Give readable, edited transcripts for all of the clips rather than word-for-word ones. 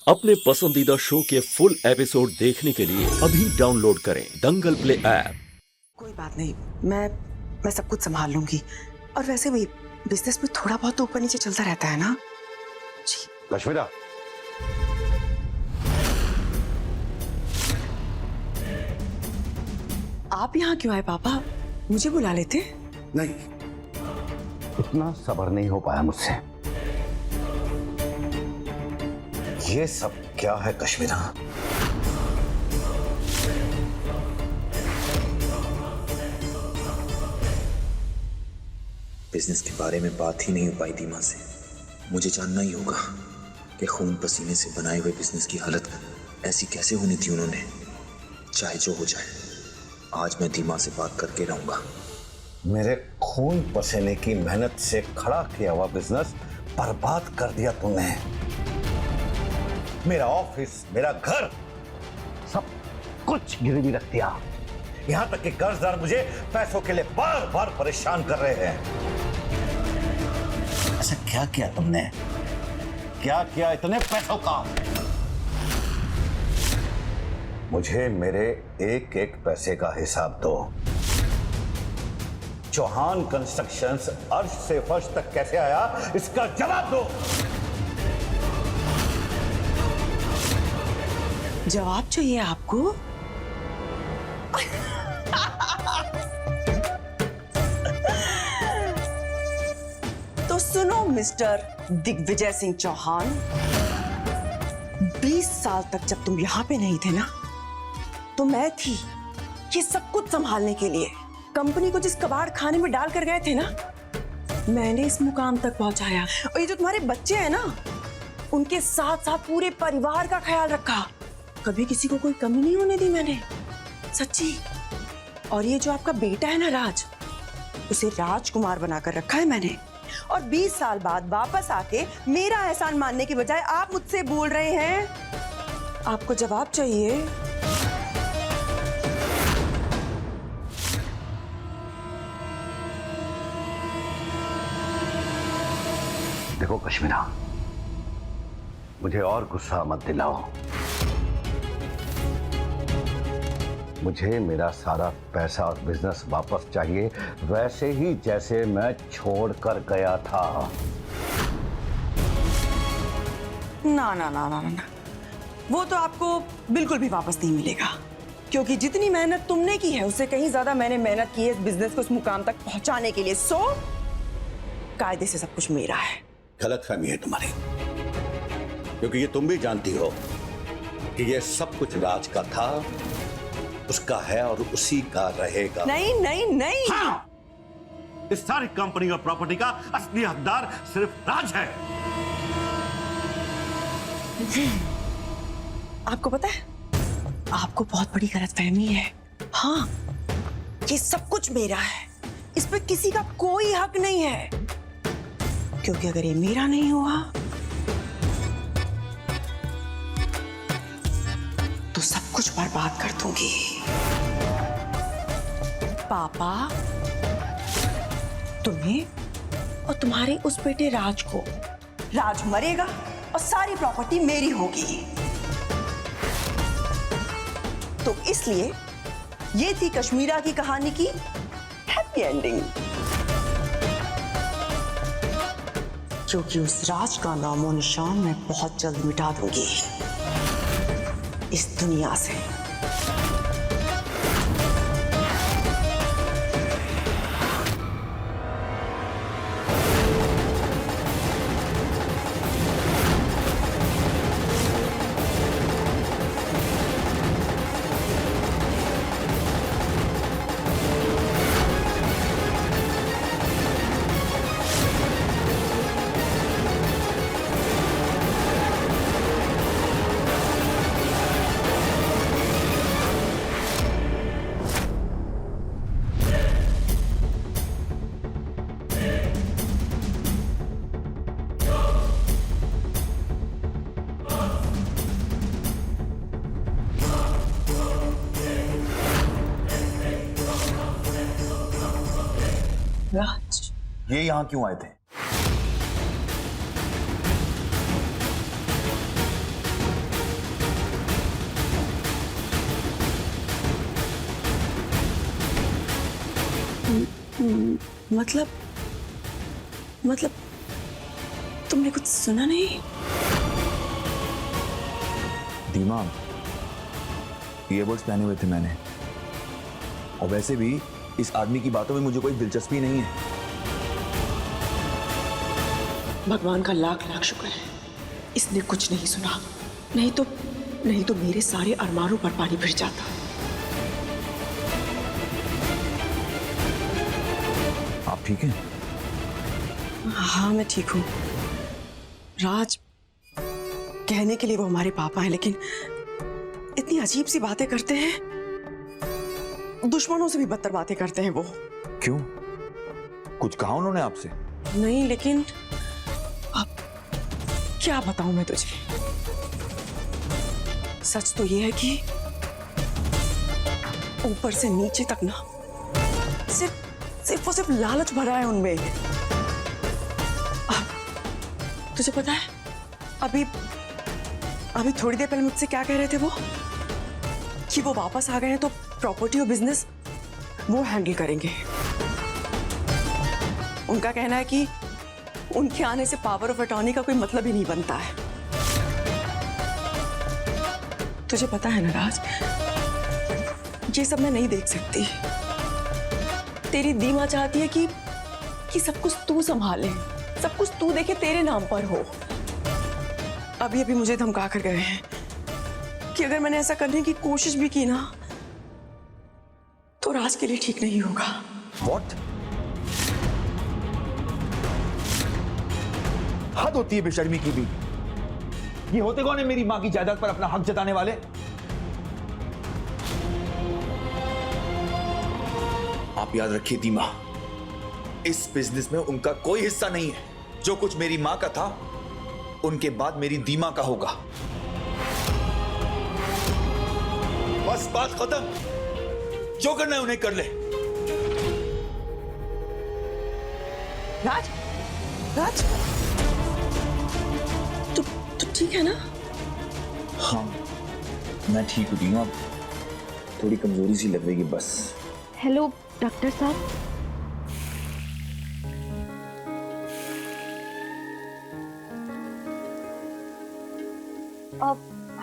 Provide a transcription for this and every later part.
अपने पसंदीदा शो के फुल एपिसोड देखने के लिए अभी डाउनलोड करें दंगल प्ले ऐप। कोई बात नहीं, मैं सब कुछ संभाल लूंगी। और वैसे भी बिजनेस में थोड़ा बहुत तो ऊपर नीचे चलता रहता है ना जी। कश्मीरा, आप यहाँ क्यों आए पापा? मुझे बुला लेते। नहीं, इतना सब्र नहीं हो पाया मुझसे। ये सब क्या है कश्मीरा? बिजनेस के बारे में बात ही नहीं हो पाई दीमा से। मुझे जानना ही होगा कि खून पसीने से बनाए हुए बिजनेस की हालत ऐसी कैसे होनी थी उन्होंने। चाहे जो हो जाए, आज मैं दीमा से बात करके रहूंगा। मेरे खून पसीने की मेहनत से खड़ा किया हुआ बिजनेस बर्बाद कर दिया तूने। मेरा ऑफिस, मेरा घर, सब कुछ गिरवी रख दिया। यहां तक कि कर्जदार मुझे पैसों के लिए बार बार परेशान कर रहे हैं। ऐसा क्या किया तुमने? क्या किया इतने पैसों का? मुझे मेरे एक एक पैसे का हिसाब दो। चौहान कंस्ट्रक्शंस अर्श से फर्श तक कैसे आया, इसका जवाब दो। जवाब चाहिए आपको? तो सुनो मिस्टर दिग्विजय सिंह चौहान, 20 साल तक जब तुम यहां पे नहीं थे ना, तो मैं थी ये सब कुछ संभालने के लिए। कंपनी को जिस कबाड़ खाने में डालकर गए थे ना, मैंने इस मुकाम तक पहुंचाया। और ये जो तुम्हारे बच्चे हैं ना, उनके साथ साथ पूरे परिवार का ख्याल रखा। कभी किसी को कोई कमी नहीं होने दी मैंने, सच्ची। और ये जो आपका बेटा है ना राज, उसे राजकुमार बनाकर रखा है मैंने। और 20 साल बाद वापस आके मेरा एहसान मानने की बजाय आप मुझसे बोल रहे हैं आपको जवाब चाहिए। देखो कश्मीरा, मुझे और गुस्सा मत दिलाओ। मुझे मेरा सारा पैसा और बिजनेस वापस चाहिए, वैसे ही जैसे मैं छोड़ कर गया था। ना ना ना ना ना, वो तो आपको बिल्कुल भी वापस नहीं मिलेगा। क्योंकि जितनी मेहनत तुमने की है, उससे कहीं ज्यादा मैंने मेहनत की है इस बिजनेस को उस मुकाम तक पहुंचाने के लिए। सो कायदे से सब कुछ मेरा है। गलतफहमी है तुम्हारी, क्योंकि ये तुम भी जानती हो कि ये सब कुछ राज का था, उसका है और उसी का रहेगा। नहीं नहीं नहीं। हाँ! इस सारी कंपनी और प्रॉपर्टी का असली हकदार सिर्फ राज है। आपको पता है, आपको बहुत बड़ी गलतफहमी है। हाँ, ये सब कुछ मेरा है, इस पे किसी का कोई हक नहीं है। क्योंकि अगर ये मेरा नहीं हुआ तो सब कुछ बर्बाद कर दूंगी। पापा, तुम्हें और तुम्हारे उस बेटे राज को, राज मरेगा और सारी प्रॉपर्टी मेरी होगी। तो इसलिए ये थी कश्मीरा की कहानी की हैप्पी एंडिंग। क्योंकि उस राज का नामो निशान मैं बहुत जल्द मिटा दूंगी इस दुनिया से। राज, ये यहां क्यों आए थे? मतलब तुमने कुछ सुना नहीं? दीमा, ईयरबड्स पहने हुए थे मैंने, और वैसे भी इस आदमी की बातों में मुझे कोई दिलचस्पी नहीं है। भगवान का लाख लाख शुक्र है इसने कुछ नहीं सुना, नहीं तो मेरे सारे अरमानों पर पानी फिर जाता। आप ठीक हैं? हाँ मैं ठीक हूँ। राज, कहने के लिए वो हमारे पापा हैं, लेकिन इतनी अजीब सी बातें करते हैं, दुश्मनों से भी बदतर बातें करते हैं वो। क्यों? कुछ कहा उन्होंने आपसे? नहीं, लेकिन अब क्या बताऊं मैं तुझे। सच तो ये है कि ऊपर से नीचे तक ना सिर्फ लालच भरा है उनमें। तुझे पता है अभी थोड़ी देर पहले मुझसे क्या कह रहे थे वो, कि वो वापस आ गए हैं तो प्रॉपर्टी और बिजनेस वो हैंडल करेंगे। उनका कहना है कि उनके आने से पावर ऑफ अटॉर्नी का कोई मतलब ही नहीं बनता है। तुझे पता है ना राज, ये सब मैं नहीं देख सकती। तेरी दीमा चाहती है कि सब कुछ तू संभाले, सब कुछ तू देखे, तेरे नाम पर हो। अभी मुझे धमका कर गए हैं कि अगर मैंने ऐसा करने की कोशिश भी की ना तो राज के लिए ठीक नहीं होगा। What? हद होती है बेशर्मी की भी। ये होते कौन है मेरी मां की जायदाद पर अपना हक जताने वाले? आप याद रखिए दीमा, इस बिजनेस में उनका कोई हिस्सा नहीं है। जो कुछ मेरी मां का था, उनके बाद मेरी दीमा का होगा। बस बात खत्म। जो करना है उन्हें कर ले। राज, तू ठीक है ना? हाँ, मैं ठीक हूँ दीमा, थोड़ी कमजोरी सी लग रही है बस। हेलो डॉक्टर साहब।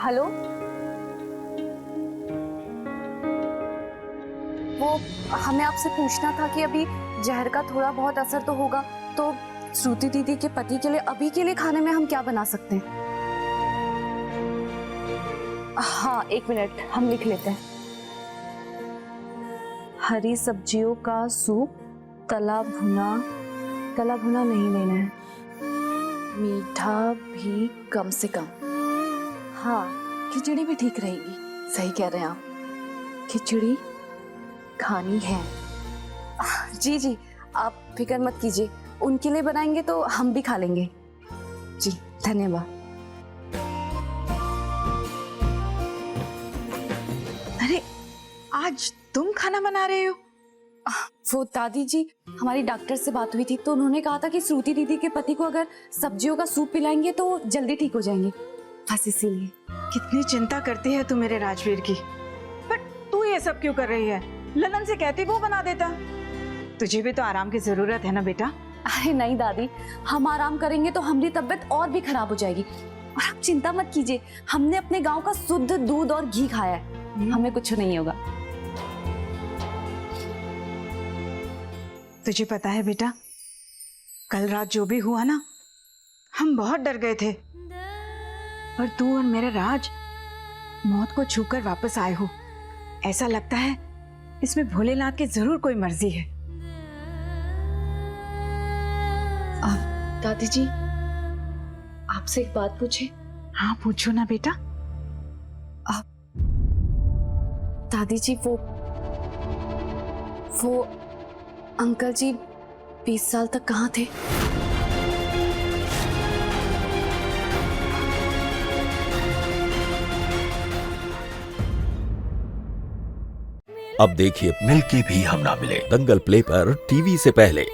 हेलो, वो हमें आपसे पूछना था कि अभी जहर का थोड़ा बहुत असर तो होगा, तो श्रुति दीदी के पति के लिए अभी के लिए खाने में हम क्या बना सकते हैं? हाँ, 1 मिनट, हम लिख लेते हैं। हरी सब्जियों का सूप, तला भुना नहीं लेना है, मीठा भी कम से कम। हाँ, खिचड़ी भी ठीक रहेगी। सही कह रहे हैं आप, खिचड़ी खानी है। जी, आप फिक्र मत कीजिए, उनके लिए बनाएंगे तो हम भी खा लेंगे। जी धन्यवाद। अरे आज तुम खाना बना रहे हो? वो दादी जी, हमारी डॉक्टर से बात हुई थी तो उन्होंने कहा था कि श्रुति दीदी के पति को अगर सब्जियों का सूप पिलाएंगे तो जल्दी ठीक हो जाएंगे, बस इसीलिए। कितनी चिंता करती है तू मेरे राजवीर की, पर तू ये सब क्यों कर रही है? ललन से कहती वो बना देता। तुझे भी तो आराम की जरूरत है ना बेटा। अरे नहीं दादी, हम आराम करेंगे तो हमारी तबीयत और भी खराब हो जाएगी। और आप चिंता मत कीजिए, हमने अपने गांव का शुद्ध दूध और घी खाया है, हमें कुछ नहीं होगा। तुझे पता है बेटा, कल रात जो भी हुआ ना, हम बहुत डर गए थे, पर तू और मेरा राज मौत को छूकर वापस आए हो। ऐसा लगता है इसमें भोलेनाथ की जरूर कोई मर्जी है। दादी जी, आपसे एक बात पूछे? हाँ पूछो ना बेटा। दादी जी, वो अंकल जी 20 साल तक कहाँ थे? अब देखिए मिलके भी हम ना मिले, दंगल प्ले पर टीवी से पहले।